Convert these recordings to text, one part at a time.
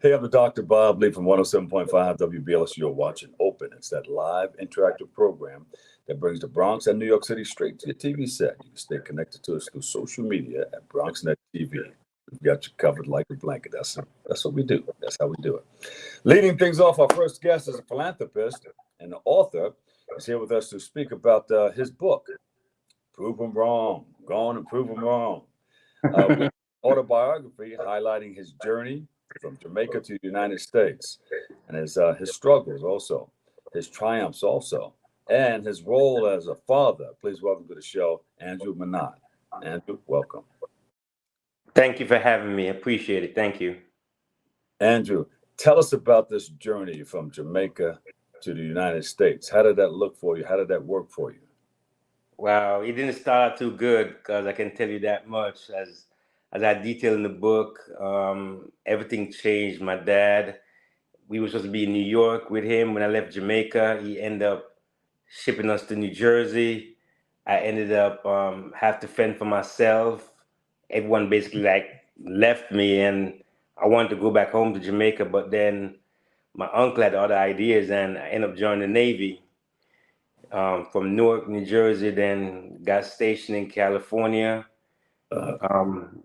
Hey, I'm Dr. Bob Lee from 107.5 WBLS. You're watching Open. It's that live interactive program that brings the Bronx and New York City straight to your TV set. You can stay connected to us through social media at BronxNet TV. We've got you covered like a blanket. That's what we do. That's how we do it. Leading things off, our first guest is a philanthropist and the author. Is here with us to speak about his book, Prove 'Em Wrong. Go on and prove 'em wrong. Autobiography highlighting his journey from Jamaica to the United States and his struggles also, his triumphs also, and his role as a father. Please welcome to the show, Andrew Minott. Andrew, welcome. Thank you for having me. I appreciate it. Thank you. Andrew, tell us about this journey from Jamaica to the United States. How did that look for you? How did that work for you? Wow, it didn't start out too good because I can tell you that much. As I detail in the book, everything changed. My dad, we were supposed to be in New York with him. When I left Jamaica, he ended up shipping us to New Jersey. I ended up have to fend for myself. Everyone basically like left me, and I wanted to go back home to Jamaica, but then my uncle had other ideas, and I ended up joining the Navy. From Newark, New Jersey, then got stationed in California.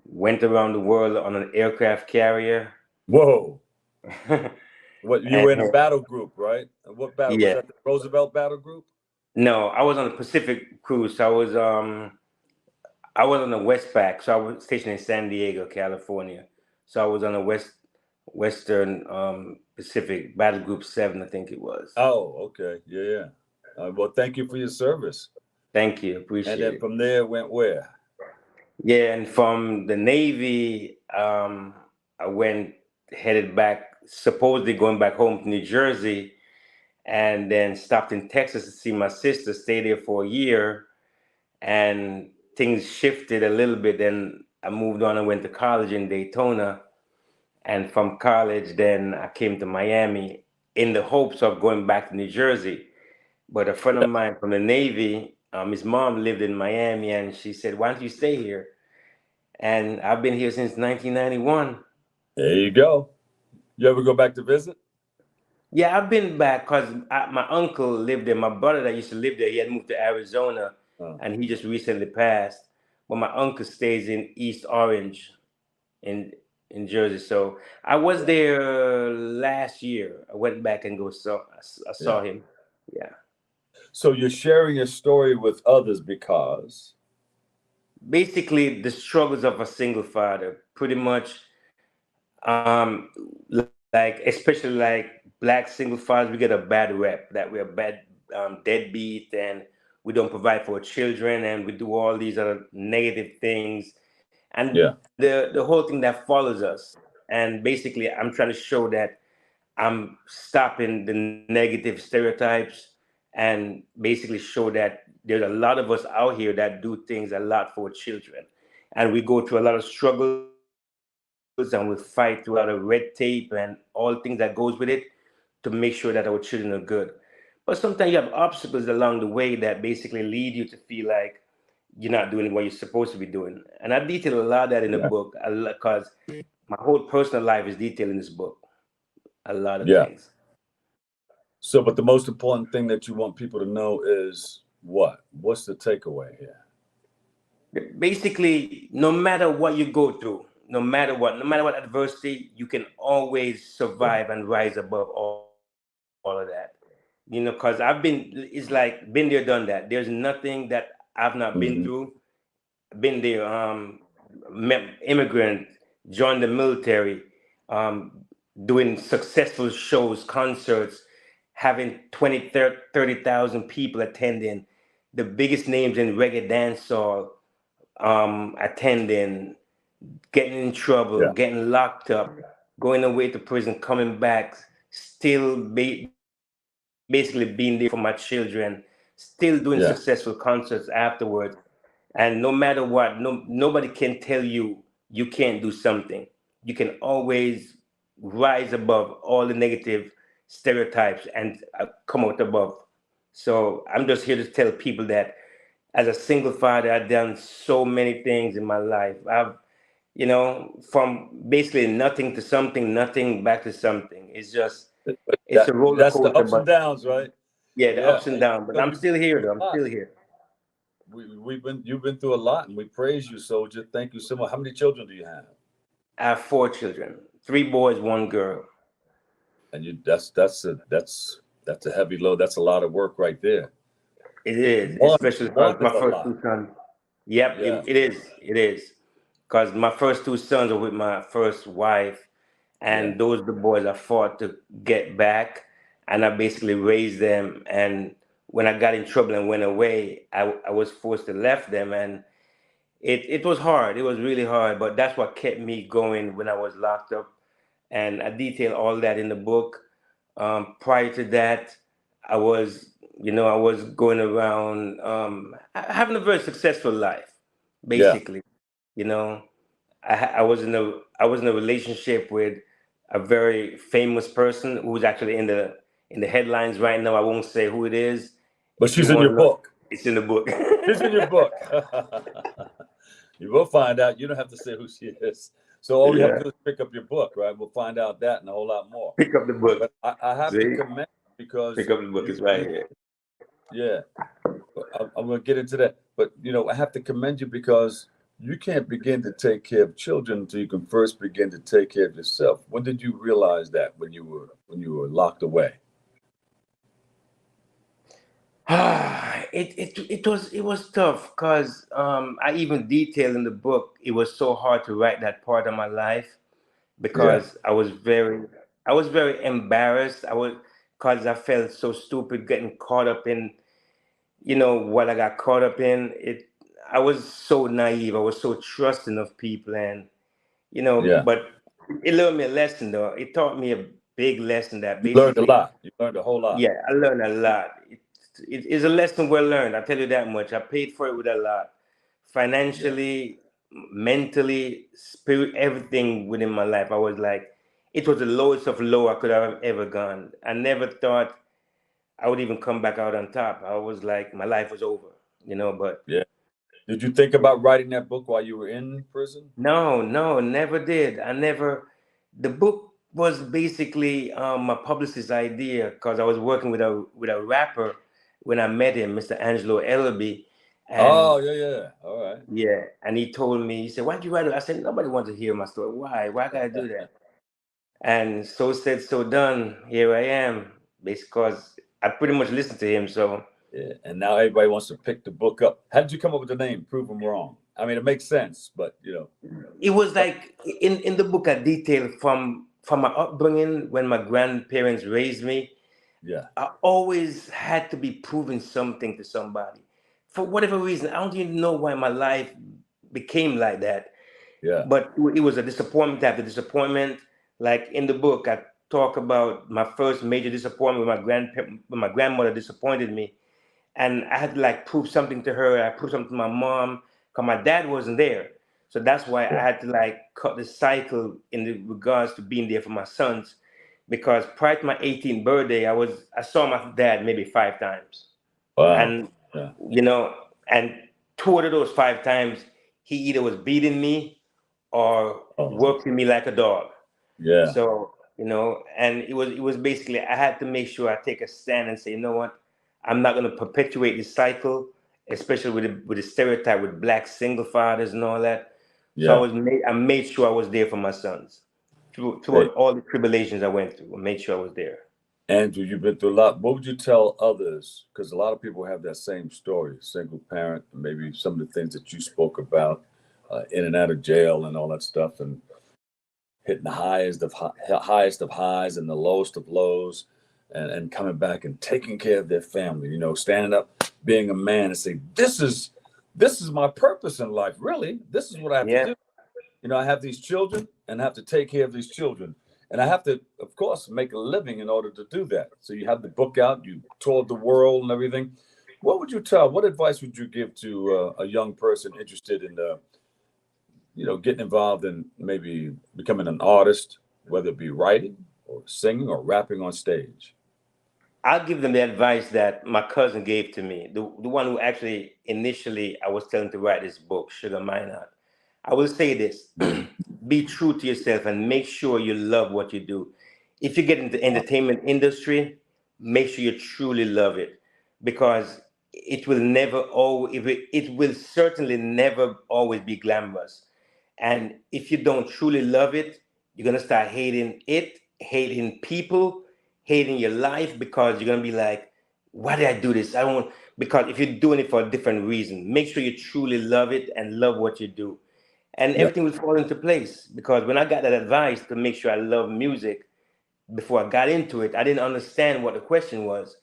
Went around the world on an aircraft carrier. Whoa. What, you were in a And battle group, right? What battle? Was yeah, that the Roosevelt battle group? no, I was on a Pacific cruise. So I was on the Westpac, so I was stationed in San Diego, California. So I was on a Western Pacific Battle Group 7, I think it was. Oh, okay. Yeah. Well, thank you for your service. Thank you, And appreciate then it. from there went where? Yeah, and from the Navy, I went headed back, supposedly going back home to New Jersey, and then stopped in Texas to see my sister. Stayed there for a year, and things shifted a little bit. Then I moved on and went to college in Daytona, and from college, then I came to Miami in the hopes of going back to New Jersey. But a friend of Yeah. mine from the Navy, his mom lived in Miami, and she said, "Why don't you stay here?" And I've been here since 1991. There you go. You ever go back to visit? Yeah, I've been back because my uncle lived there. My brother that used to live there, he had moved to Arizona, Uh, and he just recently passed. But my uncle stays in East Orange in Jersey. So I was yeah. there last year. I went back and I Yeah. saw him. Yeah. So you're sharing your story with others because. Basically, the struggles of a single father, pretty much. Um, like especially like black single fathers, we get a bad rep that we're bad deadbeat and we don't provide for our children and we do all these other negative things and Yeah. the whole thing that follows us. And basically, I'm trying to show that I'm stopping the negative stereotypes and basically show that there's a lot of us out here that do things a lot for children. And we go through a lot of struggles and we fight through a lot of red tape and all things that goes with it to make sure that our children are good. But sometimes you have obstacles along the way that basically lead you to feel like you're not doing what you're supposed to be doing. And I detail a lot of that in the book Yeah. because my whole personal life is detailed in this book. A lot of Yeah. things. So, but the most important thing that you want people to know is what? What's the takeaway here? Basically, no matter what you go through, no matter what adversity, you can always Yeah. survive and rise above all of that. Because I've it's like been there, done that. There's nothing that I've not been through. Hmm. Been there, immigrant, joined the military, um, doing successful shows, concerts, having 20, 30,000 people attending, the biggest names in reggae dancehall attending, getting in trouble, Yeah. getting locked up, going away to prison, coming back, still basically being there for my children, still doing successful Yeah. concerts afterwards. And no matter what, nobody can tell you can't do something. You can always rise above all the negative stereotypes and come out above. So I'm just here to tell people that as a single father, I've done so many things in my life. you know, from basically nothing to something, nothing back to something. It's just, But it's a roller that's the coaster, ups and but downs, right? yeah, the Yeah, ups and and downs. But because I'm you've been still here, through though. a I'm lot. still here. You've been through a lot, and we praise you, soldier. Thank you so much. How many children do you have? I have 4 children, 3 boys, 1 girl. And you that's a heavy load. That's a lot of work right there. It is, especially because One my is a first lot. 2 sons. Yep, Yeah, it is. It is. Because my first 2 sons are with my first wife, yeah. and those are the boys I fought to get back, and I basically raised them. And when I got in trouble and went away, I was forced to left them, and it was hard. It was really hard, but that's what kept me going when I was locked up. And I detail all that in the book. Prior to that, I was, I was going around having a very successful life, Yeah. basically. You know, I was in a relationship with a very famous person who's actually in the headlines right now. I won't say who it is. But If you she's in want your to know, book. it's in the book. She's in your book. You will find out. You don't have to say who she is. So all we have to Yeah, do is pick up your book, right? We'll find out that and a whole lot more. pick up the book. But I have to See, commend you pick because up the book. It's right you here. yeah. I'm going to get into that. But I have to commend you because you can't begin to take care of children until you can first begin to take care of yourself. When did you realize that when you were locked away? It was tough because I even detail in the book it was so hard to write that part of my life Yeah. because I was very embarrassed. I was because I felt so stupid getting caught up in what I got caught up in. I was so naive. I was so trusting of people, and Yeah. but it learned me a lesson though. It taught me a big lesson that You learned a basically, lot. You learned a whole lot. yeah, I learned a lot. It is a lesson well learned. I tell you that much. I paid for it with a lot, Yeah. financially, mentally, spirit, everything within my life. I was like, it was the lowest of low I could have ever gone. I never thought I would even come back out on top. I was like, my life was over, But Yeah. Did you think about writing that book while you were in prison? no, no, never did. I never. The book was basically my publicist's idea because I was working with a rapper when I met him, Mr. Angelo Ellaby, and Oh, yeah, yeah. All right. yeah, and he told me, he said, "Why'd you write it?" I said, "Nobody wants to hear my story. Why? Why gotta do that?" And so said, so done. Here I am, because I pretty much listened to him. So Yeah. And now everybody wants to pick the book up. How did you come up with the name? Prove them wrong. I mean, it makes sense, but it was but like in the book I detailed from my upbringing when my grandparents raised me. yeah, I always had to be proving something to somebody. For whatever reason, I don't even know why my life became like that. yeah, But it was a disappointment after disappointment. Like in the book, I talk about my first major disappointment when my grandmother disappointed me, and I had to like prove something to her. I proved something to my mom because my dad wasn't there. So that's why I yeah. had to like cut the cycle in regards to being there for my sons. Because prior to my 18th birthday, I saw my dad maybe 5 times, Wow. and Yeah. you know, and 2 of those 5 times he either was beating me or Oh, working me like a dog. yeah, So, and it was basically I had to make sure I take a stand and say, you know what, I'm not going to perpetuate this cycle, especially with the stereotype with black single fathers and all that. So yeah. I made sure I was there for my sons Hey, throughout all the tribulations I went through. I made sure I was there. Andrew, you've been through a lot. What would you tell others? Because a lot of people have that same story, single parent, maybe some of the things that you spoke about, in and out of jail and all that stuff, and hitting the highest of highs and the lowest of lows, and coming back and taking care of their family. Standing up, being a man, and say, "This is my purpose in life. Really, this is what I have to Yeah, do." I have these children, and I have to take care of these children, and I have to, of course, make a living in order to do that. So you have the book out, you toured the world and everything. What advice would you give to a young person interested in getting involved in maybe becoming an artist, whether it be writing or singing or rapping on stage? I'll give them the advice that my cousin gave to me, the one who actually initially I was telling to write this book, Sugar Minott. I will say this: be true to yourself and make sure you love what you do. If you get into the entertainment industry, make sure you truly love it, because it will never always, it will certainly never always be glamorous. And if you don't truly love it, you're gonna start hating it, hating people, hating your life, because you're gonna be like, why did I do this? I don't want, because if you're doing it for a different reason, make sure you truly love it and love what you do. And Yep. everything will fall into place. Because when I got that advice to make sure I love music before I got into it, I didn't understand what the question was.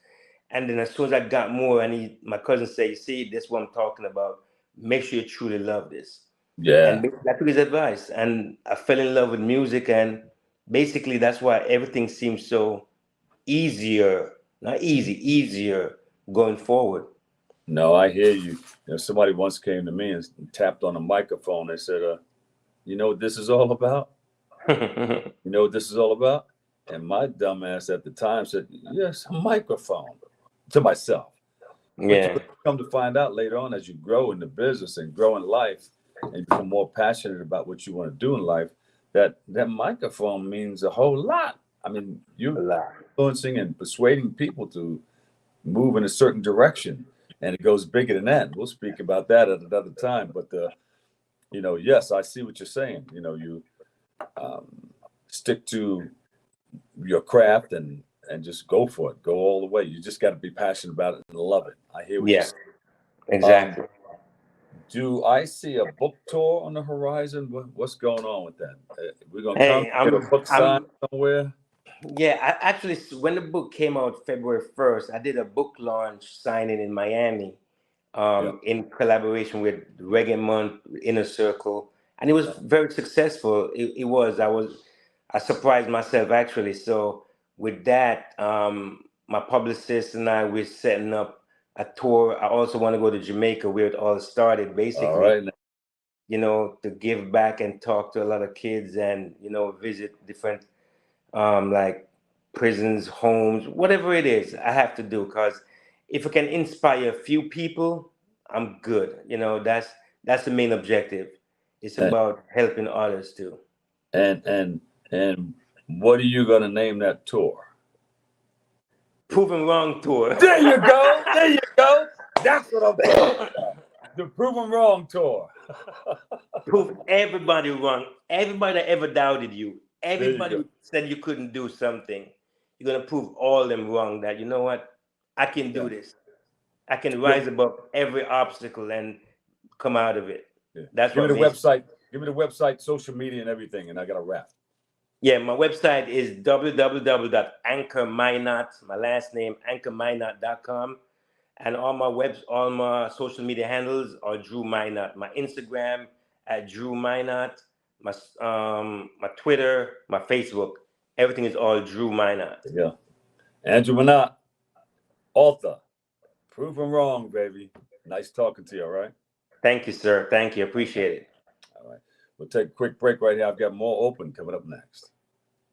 And then as soon as I got more, my cousin said, "You see, this is what I'm talking about. Make sure you truly love this." Yeah. And basically, I took his advice, and I fell in love with music, and basically that's why everything seems so easier, not easy, easier going forward. No, I hear you. Somebody once came to me and tapped on a microphone. They said, "You know what this is all about? You know what this is all about?" And my dumbass at the time said, "Yes, a microphone," to myself. But you Yeah, come to find out later on, as you grow in the business and grow in life and become more passionate about what you want to do in life, that microphone means a whole lot. I mean, a you're lot. influencing and persuading people to move in a certain direction, and it goes bigger than that. We'll speak about that at another time. But yes, I see what you're saying. You stick to your craft and just go for it. Go all the way. You just got to be passionate about it and love it. I hear what you're Yeah, saying. exactly. Do I see a book tour on the horizon? What's going on with that? We're gonna come Hey, get a book signed somewhere. yeah, I actually, when the book came out February 1st, I did a book launch signing in Miami, Yeah. in collaboration with Reggae Month, Inner Circle, and it was very successful. I surprised myself actually. So with that, my publicist and I, we're setting up a tour. I also want to go to Jamaica, where it all started, All basically, right. to give back and talk to a lot of kids, and visit different, like prisons, homes, whatever it is I have to do. Because if I can inspire a few people, I'm good. That's the main objective. It's And about helping others too. and what are you gonna name that tour? Proven wrong tour. There you go. There you go. That's what I'm talking about. The Prove 'em Wrong tour. Prove everybody wrong. Everybody that ever doubted you. There you Everybody go. who said you couldn't do something. You're gonna prove all them wrong. That, you know what, I can Yeah. do this. I can Yeah. rise above every obstacle and come out of it. Yeah. That's Give me what the makes. website. Give me the website, social media, and everything, and I got a wrap. Yeah, my website is www.anchorminott, my last name, anchorminott.com. And all my social media handles are Drew Minott. My Instagram at Drew Minott, my Twitter, my Facebook, everything is all Drew Minott. Yeah. Andrew Minott, author. Prove 'em wrong, baby. Nice talking to you, all right? Thank you, sir. Thank you. Appreciate it. All right. We'll take a quick break right here. I've got more open coming up next.